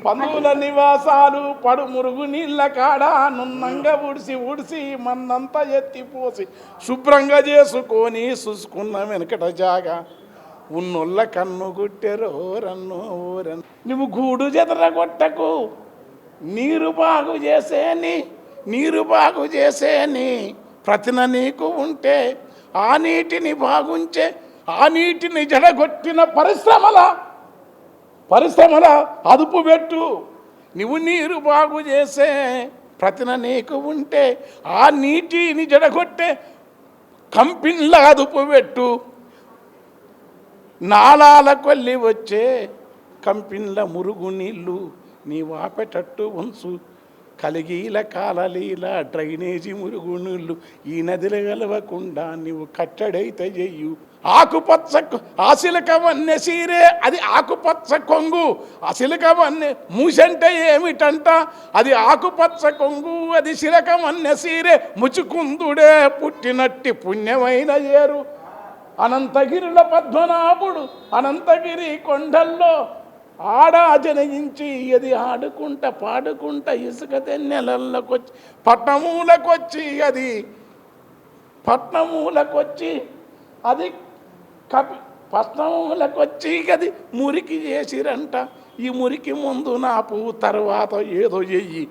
పందుల నివాసాలు పడు మురుగు నీళ్ళ కాడ నున్నంగా ఉడిసి మన్నంతా ఎత్తిపోసి శుభ్రంగా చేసుకొని చూసుకున్న వెనకట జాగా ఉన్నోళ్ళ కన్ను గుట్టెరో రన్ను ఊరన్ నువ్వు గూడు చెదరగొట్టకు నీరు బాగు చేసేని ప్రతిన నీకు ఉంటే ఆ నీటిని బాగుంచే ఆ నీటిని జడగొట్టిన పరిశ్రమల అదుపు పెట్టు నువ్వు నీరు బాగు చేసే ప్రతిన నీకు ఉంటే ఆ నీటిని జడగొట్టే కంపెనీల అదుపు పెట్టు నాలాల కొల్లి వచ్చే కంపెనీల మురుగు నీళ్ళు నీ వాపెటట్టు ఉంచు కలిగీల కాలలీల డ్రైనేజీ మురుగు నీళ్ళు ఈ నదిలో కలవకుండా నీవు కట్టడైతే చెయ్యు ఆకుపచ్చ ఆశిలకవన్నె సీరే అది ఆకుపచ్చ కొంగు అసిలకవన్నె మూసంటే ఏమిటంట అది ఆకుపచ్చ కొంగు అది శిలకవన్నె సీరే ముచుకుందుడే పుట్టినట్టి పుణ్యమైన ఏరు అనంతగిరిల పద్మనాభుడు అనంతగిరి కొండల్లో ఆడా జనయించి అది ఆడుకుంటా పాడుకుంటా ఇసుక తెన్నెలల్లకొచ్చి పట్నమూలకొచ్చి అది పట్నమూలకొచ్చి మురికి చేసిరంట ఈ మురికి ముందు నాపు తర్వాత ఏదో చెయ్యి